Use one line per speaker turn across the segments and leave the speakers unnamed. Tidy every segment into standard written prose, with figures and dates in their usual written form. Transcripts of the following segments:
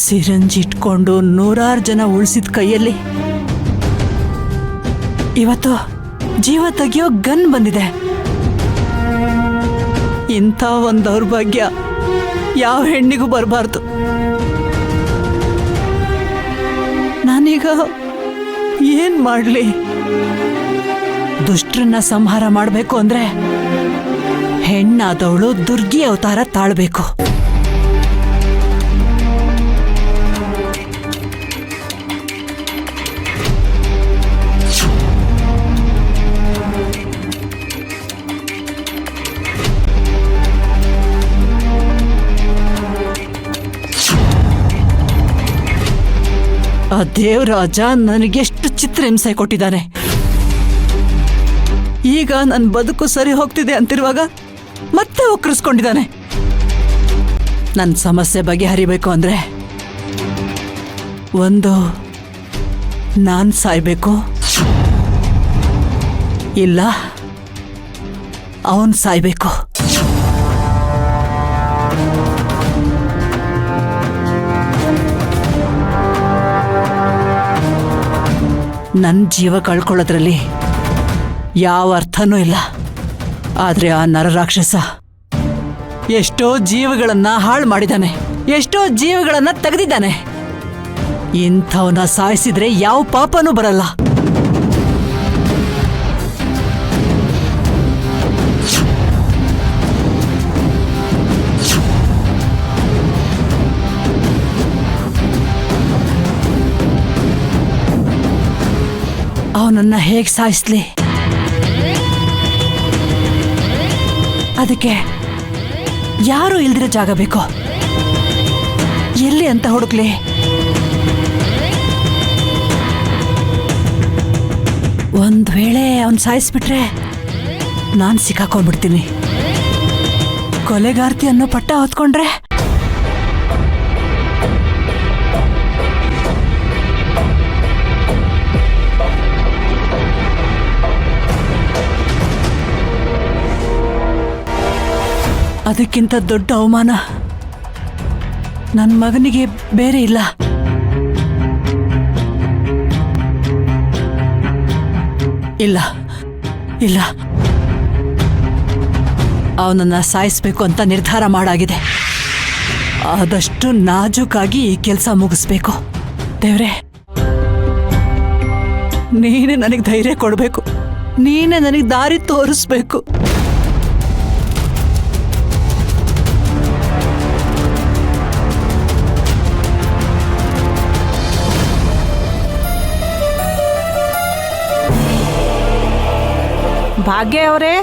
Syringe ಇಟ್ಕೊಂಡು 100 ಜನ ಉಳಿಸಿದ ಕೈಯಲ್ಲಿ ಇವತ್ತು ಜೀವ ತೆಗಿಯೋ ಗನ್ ಬಂದಿದೆ. ಇಂಥ ಒಂದು ದೌರ್ಭಾಗ್ಯ ಯಾವ ಹೆಣ್ಣಿಗೂ ಬರಬಾರ್ದು. ನಾನೀಗ ಏನ್ ಮಾಡ್ಲಿ? ದುಷ್ಟರನ್ನ ಸಂಹಾರ ಮಾಡಬೇಕು ಅಂದ್ರೆ ಹೆಣ್ಣಾದವಳು ದುರ್ಗಿ ಅವತಾರ ತಾಳ್ಬೇಕು. ಆ ದೇವರಾಜ ನನಗೆಷ್ಟು ಚಿತ್ರಹಿಂಸೆ ಕೊಟ್ಟಿದ್ದಾನೆ. ಈಗ ನನ್ನ ಬದುಕು ಸರಿ ಹೋಗ್ತಿದೆ ಅಂತಿರುವಾಗ ಮತ್ತೆ ಒಕ್ಕರಿಸ್ಕೊಂಡಿದ್ದಾನೆ. ನನ್ನ ಸಮಸ್ಯೆ ಬಗೆಹರಿಬೇಕು ಅಂದ್ರೆ ಒಂದು ನಾನು ಸಾಯ್ಬೇಕು, ಇಲ್ಲ ಅವನು ಸಾಯ್ಬೇಕು. ನನ್ನ ಜೀವ ಕಳ್ಕೊಳ್ಳೋದ್ರಲ್ಲಿ ಯಾವ ಅರ್ಥನೂ ಇಲ್ಲ. ಆದ್ರೆ ಆ ನರರಾಕ್ಷಸ ಎಷ್ಟೋ ಜೀವಗಳನ್ನ ಹಾಳು ಮಾಡಿದ್ದಾನೆ, ಎಷ್ಟೋ ಜೀವಗಳನ್ನ ತೆಗೆದಿದ್ದಾನೆ. ಇಂಥವನ್ನ ಸಾಯಿಸಿದ್ರೆ ಯಾವ ಪಾಪನೂ ಬರಲ್ಲ. ಅವನನ್ನ ಹೇಗೆ ಸಾಯಿಸ್ಲಿ? ಅದಕ್ಕೆ ಯಾರು ಇಲ್ದಿರೋ ಜಾಗ ಬೇಕು. ಎಲ್ಲಿ ಅಂತ ಹುಡುಕ್ಲಿ? ಒಂದ್ ವೇಳೆ ಅವನ್ ಸಾಯಿಸ್ಬಿಟ್ರೆ ನಾನ್ ಸಿಕ್ಕಾಕೊಂಡ್ಬಿಡ್ತೀನಿ. ಕೊಲೆಗಾರ್ತಿ ಅನ್ನೋ ಪಟ್ಟ ಹೊತ್ಕೊಂಡ್ರೆ ಅದಕ್ಕಿಂತ ದೊಡ್ಡ ಅವಮಾನ ನನ್ನ ಮಗನಿಗೆ ಬೇರೆ ಇಲ್ಲ. ಇಲ್ಲ ಇಲ್ಲ, ಅವನನ್ನ ಸಾಯಿಸ್ಬೇಕು ಅಂತ ನಿರ್ಧಾರ ಮಾಡಾಗಿದೆ. ಆದಷ್ಟು ನಾಜೂಕಾಗಿ ಈ ಕೆಲಸ ಮುಗಿಸ್ಬೇಕು. ದೇವ್ರೆ, ನೀನೇ ನನಗೆ ಧೈರ್ಯ ಕೊಡಬೇಕು, ನೀನೇ ನನಗೆ ದಾರಿ ತೋರಿಸ್ಬೇಕು.
ಭಾಗ್ಯ ಅವರೇ,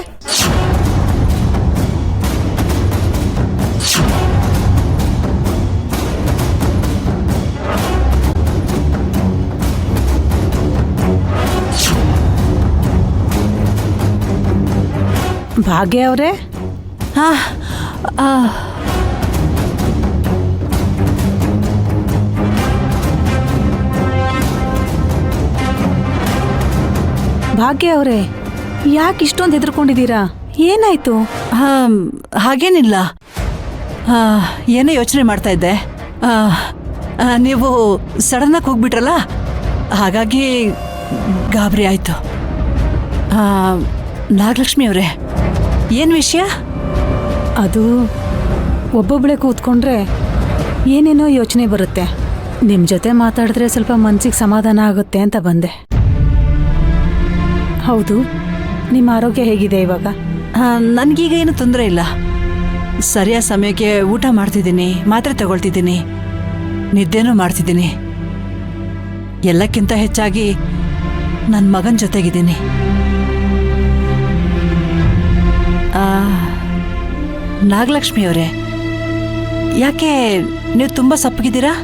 ಭಾಗ್ಯ ಅವರೇ, ಭಾಗ್ಯ ಅವರೇ, ಯಾಕೆ ಇಷ್ಟೊಂದು ಹೆದರ್ಕೊಂಡಿದ್ದೀರಾ? ಏನಾಯ್ತು?
ಹಾಗೇನಿಲ್ಲ, ಏನೋ ಯೋಚನೆ ಮಾಡ್ತಾ ಇದ್ದೆ. ನೀವು ಸಡನ್ನಾಗಿ ಹೋಗ್ಬಿಟ್ರಲ್ಲ, ಹಾಗಾಗಿ ಗಾಬರಿ ಆಯ್ತು. ನಾಗಲಕ್ಷ್ಮಿ ಅವರೇ, ಏನು ವಿಷಯ?
ಅದು ಒಬ್ಬೊಬ್ಬಳೆ ಕೂತ್ಕೊಂಡ್ರೆ ಏನೇನೋ ಯೋಚನೆ ಬರುತ್ತೆ. ನಿಮ್ಮ ಜೊತೆ ಮಾತಾಡಿದ್ರೆ ಸ್ವಲ್ಪ ಮನಸ್ಸಿಗೆ ಸಮಾಧಾನ ಆಗುತ್ತೆ ಅಂತ ಬಂದೆ. ಹೌದು, ನಿಮ್ಮ ಆರೋಗ್ಯ ಹೇಗಿದೆ ಇವಾಗ?
ನನಗೀಗ ಏನು ತೊಂದರೆ ಇಲ್ಲ. ಸರಿಯಾದ ಸಮಯಕ್ಕೆ ಊಟ ಮಾಡ್ತಿದ್ದೀನಿ, ಮಾತ್ರೆ ತಗೊಳ್ತಿದ್ದೀನಿ, ನಿದ್ದೆನೂ ಮಾಡ್ತಿದ್ದೀನಿ. ಎಲ್ಲಕ್ಕಿಂತ ಹೆಚ್ಚಾಗಿ ನನ್ನ ಮಗನ ಜೊತೆಗಿದ್ದೀನಿ. ನಾಗಲಕ್ಷ್ಮಿ ಅವರೇ, ಯಾಕೆ ನೀವು ತುಂಬ ಸಪ್ಪಗಿದ್ದೀರಾ?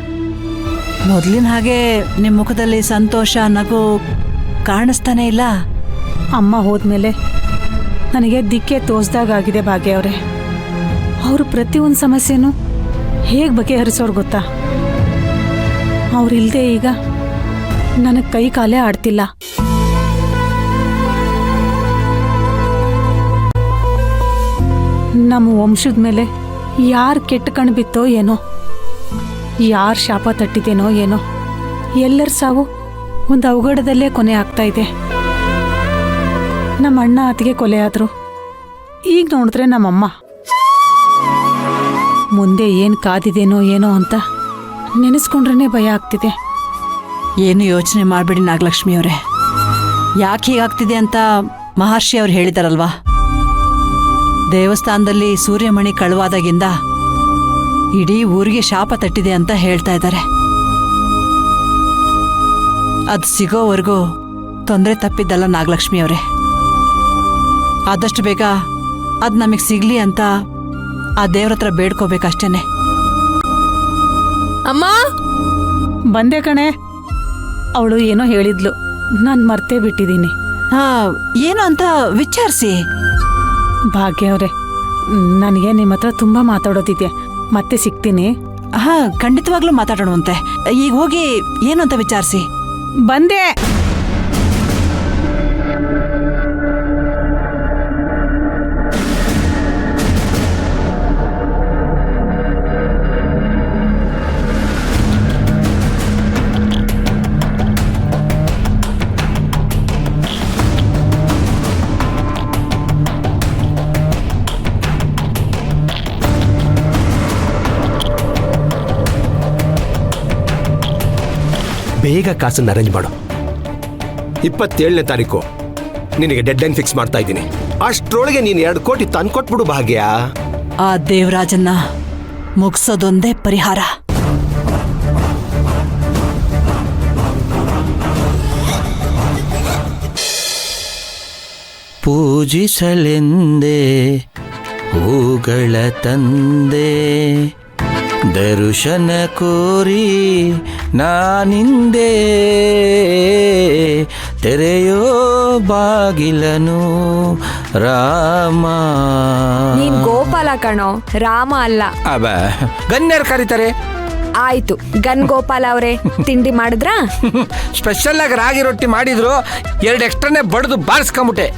ಮೊದಲಿನ ಹಾಗೆ ನಿಮ್ಮ ಮುಖದಲ್ಲಿ ಸಂತೋಷ, ನಗು ಕಾಣಿಸ್ತಾನೆ ಇಲ್ಲ.
ಅಮ್ಮ ಹೋದ್ಮೇಲೆ ನನಗೆ ದಿಕ್ಕೆ ತೋಚ್ದಾಗಿದೆ ಭಾಗ್ಯ ಅವರೇ. ಅವರು ಪ್ರತಿಯೊಂದು ಸಮಸ್ಯೆನೂ ಹೇಗೆ ಬಗೆಹರಿಸೋರು ಗೊತ್ತಾ? ಅವರಿಲ್ಲದೆ ಈಗ ನನಗೆ ಕೈ ಕಾಲೇ ಆಡ್ತಿಲ್ಲ. ನಮ್ಮ ವಂಶದ ಮೇಲೆ ಯಾರು ಕೆಟ್ಟ ಕಣ್ಣು ಬಿತ್ತೋ ಏನೋ, ಯಾರ ಶಾಪ ತಟ್ಟಿದೇನೋ ಏನೋ ಎಲ್ಲರ ಸಾವು ಒಂದು ಅವಘಡದಲ್ಲೇ ಕೊನೆ ಆಗ್ತಾ ಇದೆ. ನಮ್ಮ ಅಣ್ಣ ಅತ್ತಿಗೆ ಕೊಲೆ ಆದ್ರು, ಈಗ ನೋಡಿದ್ರೆ ನಮ್ಮಮ್ಮ. ಮುಂದೆ ಏನು ಕಾದಿದೇನೋ ಏನೋ ಅಂತ ನೆನೆಸ್ಕೊಂಡ್ರೇ ಭಯ ಆಗ್ತಿದೆ.
ಏನು ಯೋಚನೆ ಮಾಡಬೇಡಿ ನಾಗಲಕ್ಷ್ಮಿ ಅವರೇ. ಯಾಕೆ ಹೀಗಾಗ್ತಿದೆ ಅಂತ ಮಹರ್ಷಿ ಅವ್ರು ಹೇಳಿದಾರಲ್ವಾ, ದೇವಸ್ಥಾನದಲ್ಲಿ ಸೂರ್ಯಮಣಿ ಕಳುವಾದಾಗಿಂದ ಇಡೀ ಊರಿಗೆ ಶಾಪ ತಟ್ಟಿದೆ ಅಂತ ಹೇಳ್ತಾ ಇದ್ದಾರೆ. ಅದು ಸಿಗೋವರೆಗೂ ತೊಂದರೆ ತಪ್ಪಿದ್ದಲ್ಲ ನಾಗಲಕ್ಷ್ಮಿ ಅವರೇ. ಆದಷ್ಟು ಬೇಗ ಅದು ನಮಗೆ ಸಿಗ್ಲಿ ಅಂತ ಆ ದೇವ್ರ ಹತ್ರ ಬೇಡ್ಕೋಬೇಕಷ್ಟೇನೆ.
ಅಮ್ಮ,
ಬಂದೆ ಕಣೆ. ಅವಳು ಏನೋ ಹೇಳಿದ್ಲು, ನಾನು ಮರ್ತೇ ಬಿಟ್ಟಿದ್ದೀನಿ.
ಹಾ, ಏನು ಅಂತ ವಿಚಾರಿಸಿ.
ಭಾಗ್ಯ ಅವರೇ, ನನಗೆ ನಿಮ್ಮ ಹತ್ರ ತುಂಬ ಮಾತಾಡೋದಿದೆ, ಮತ್ತೆ ಸಿಗ್ತೀನಿ.
ಹಾ, ಖಂಡಿತವಾಗ್ಲೂ ಮಾತಾಡೋಣವಂತೆ. ಈಗ ಹೋಗಿ ಏನು ಅಂತ ವಿಚಾರಿಸಿ.
ಬಂದೆ.
ಬೇಗ ಕಾಸನ್ನು ಅರೇಂಜ್ ಮಾಡು. 27ನೇ ತಾರೀಕು ನಿನಗೆ ಡೆಡ್ ಲೈನ್ ಫಿಕ್ಸ್ ಮಾಡ್ತಾ ಇದ್ದೀನಿ. ಅಷ್ಟರೊಳಗೆ ನೀನು 2 ಕೋಟಿ ತಂದ್ಕೊಟ್ಬಿಡು ಭಾಗ್ಯ.
ಆ ದೇವರಾಜನ್ನ ಮುಗಿಸೋದೊಂದೇ ಪರಿಹಾರ.
ಪೂಜಿಸಲೆಂದೇ ಹೂಗಳ ತಂದೆ, ದರ್ಶನ ಕೋರಿ ನಾನಿಂದೆ, ತೆರೆಯೋ ಬಾಗಿಲನು ರಾಮ.
ನೀನ್ ಗೋಪಾಲ ಕಣೋ, ರಾಮ ಅಲ್ಲ.
ಅಬ ಗಣ್ಯರು ಕರೀತಾರೆ.
ಆಯ್ತು, ಗನ್ ಗೋಪಾಲ ಅವರೇ, ತಿಂಡಿ ಮಾಡಿದ್ರಾ?
ಸ್ಪೆಷಲ್ ಆಗಿ ರಾಗಿ ರೊಟ್ಟಿ ಮಾಡಿದ್ರು, 2 ಎಕ್ಸ್ಟ್ರಾನೇ ಬಡ್ದು ಬಾರಿಸ್ಕೊಂಬಿಟ್ಟೆ.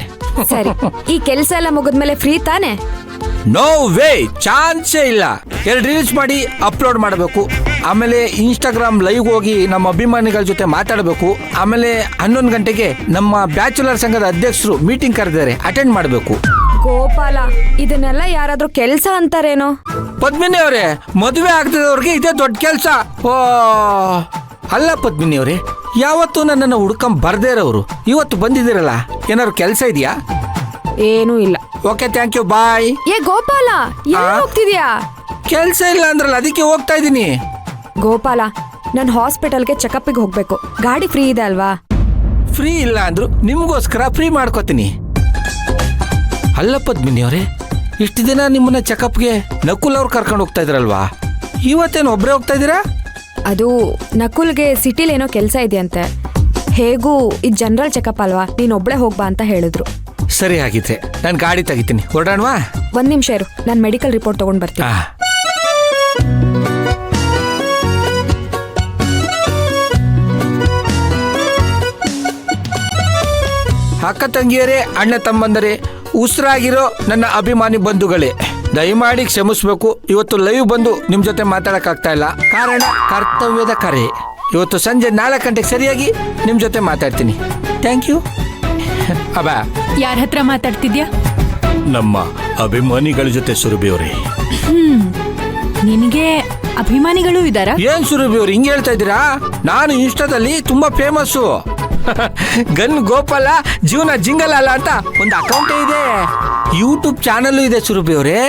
ಸರಿ, ಈ ಕೆಲ್ಸ ಎಲ್ಲ ಮುಗಿದ್ಮೇಲೆ ಫ್ರೀ ತಾನೆ?
ನೋ ವೇ, ಚಾನ್ಸೇ ಇಲ್ಲ. 2 ರೀಲ್ಸ್ ಮಾಡಿ ಅಪ್ಲೋಡ್ ಮಾಡಬೇಕು, ಆಮೇಲೆ ಇನ್ಸ್ಟಾಗ್ರಾಮ್ ಲೈವ್ ಹೋಗಿ ನಮ್ಮ ಅಭಿಮಾನಿಗಳ ಜೊತೆ ಮಾತಾಡಬೇಕು, ಆಮೇಲೆ 11 ಗಂಟೆಗೆ ನಮ್ಮ ಬ್ಯಾಚುಲರ್ ಸಂಘದ ಅಧ್ಯಕ್ಷರು ಮೀಟಿಂಗ್ ಕರೆದಿದ್ದಾರೆ, ಅಟೆಂಡ್ ಮಾಡಬೇಕು.
ಗೋಪಾಲ, ಇದನ್ನೆಲ್ಲ ಯಾರಾದ್ರೂ ಕೆಲ್ಸ ಅಂತಾರೇನೋ?
ಪದ್ಮಿನಿ ಅವರೇ, ಮದುವೆ ಆಗ್ತಿದ್ದವ್ರಿಗೆ ಇದೇ ದೊಡ್ಡ ಕೆಲಸ. ಓ ಅಲ್ಲ ಪದ್ಮಿನಿ ಅವರೇ, ಯಾವತ್ತು ನನ್ನನ್ನು ಹುಡ್ಕೊಂಡ್ ಬರ್ದೇ ಇರೋರು ಇವತ್ತು ಬಂದಿದ್ದೀರಲ್ಲ, ಏನಾದ್ರು ಕೆಲಸ ಇದೆಯಾ?
ಏನೂ ಇಲ್ಲ.
ಓಕೆ, ಥ್ಯಾಂಕ್ ಯು, ಬಾಯ್.
ಏ ಗೋಪಾಲ, ಎಲ್ಲಿ ಹೋಗ್ತಿದ್ಯಾ?
ಕೆಲಸ ಇಲ್ಲ ಅಂದ್ರಲ್ಲ, ಅದಕ್ಕೆ ಹೋಗ್ತಾ ಇದ್ದೀನಿ.
ಗೋಪಾಲ, ನಾನು ಹಾಸ್ಪಿಟಲ್ಗೆ ಚೆಕಪ್ಗೆ ಹೋಗ್ಬೇಕು. ಗಾಡಿ ಫ್ರೀ ಇದೆ ಅಲ್ವಾ?
ಫ್ರೀ ಇಲ್ಲ ಅಂದ್ರು ನಿಮಗೋಸ್ಕರ ಫ್ರೀ ಮಾಡ್ಕೋತೀನಿ. ಅಲ್ಲ ಪದ್ಮಿನಿ ಅವರೇ, ಇಷ್ಟು ದಿನ ನಿಮ್ಮನ್ನ ಚೆಕಪ್ಗೆ ನಕುಲ್ ಅವ್ರು ಕರ್ಕೊಂಡು ಹೋಗ್ತಾ ಇದ್ರಲ್ವಾ, ಇವತ್ತೇನು ಒಬ್ಬರೇ ಹೋಗ್ತಾ ಇದ್ದೀರಾ?
ಅದು ನಕುಲ್ಗೆ ಸಿಟಿಲೇನೋ ಕೆಲಸ ಇದೆಯಂತೆ. ಹೇಗೂ ಇದು ಜನರಲ್ ಚೆಕಪ್ ಅಲ್ವಾ, ನೀನ್ ಒಬ್ಳೆ ಹೋಗ್ಬಾ ಅಂತ ಹೇಳಿದ್ರು.
ಸರಿ, ಆಗಿದ್ರೆ ನಾನು ಗಾಡಿ ತೆಗಿತೀನಿ, ಹೊರಡೋಣವಾ?
1 ನಿಮಿಷ ಇರು, ನಾನು ಮೆಡಿಕಲ್ ರಿಪೋರ್ಟ್ ತಗೊಂಡ್ ಬರ್ತೀನಿ.
ಅಕ್ಕ ತಂಗಿಯರೇ, ಅಣ್ಣ ತಮ್ಮಂದರೇ, ಉಸಿರಾಗಿರೋ ನನ್ನ ಅಭಿಮಾನಿ ಬಂಧುಗಳೇ, ದಯಮಾಡಿ ಕ್ಷಮಿಸ್ಬೇಕು. ಇವತ್ತು ಲೈವ್ ಬಂದು ನಿಮ್ ಜೊತೆ ಮಾತಾಡಕ್ಕಾಗ್ತಾ ಇಲ್ಲ, ಕಾರಣ ಕರ್ತವ್ಯದ ಕರೆ. ಇವತ್ತು ಸಂಜೆ 4 ಗಂಟೆಗೆ ಸರಿಯಾಗಿ ನಿಮ್ ಜೊತೆ ಮಾತಾಡ್ತೀನಿ. Thank you. ಅಬ್ಬ,
ಯಾರ ಹತ್ರ ಮಾತಾಡ್ತಿದ್ಯಾ?
ನಮ್ಮ ಅಭಿಮಾನಿಗಳ ಜೊತೆ ಸುರಭಿ ಅವರೇ.
ನಿನಗೆ ಅಭಿಮಾನಿಗಳು ಇದ್ದಾರಾ?
ಏನ್ ಸುರಭಿ ಅವ್ರು ಹಿಂಗೆ ಹೇಳ್ತಾ ಇದ್ದೀರಾ? ನಾನು ಇನ್ಸ್ಟಾದಲ್ಲಿ ತುಂಬಾ ಫೇಮಸ್ಸು. ಗನ್ ಗೋಪಾಲ ಜೀವನ ಜಿಂಗಲ್ ಅಲ್ಲ ಅಂತ ಒಂದು ಅಕೌಂಟೇ ಇದೆ, ಯೂಟ್ಯೂಬ್ ಚಾನಲ್ ಇದೆ ಸುರಭಿ ಅವರೇ.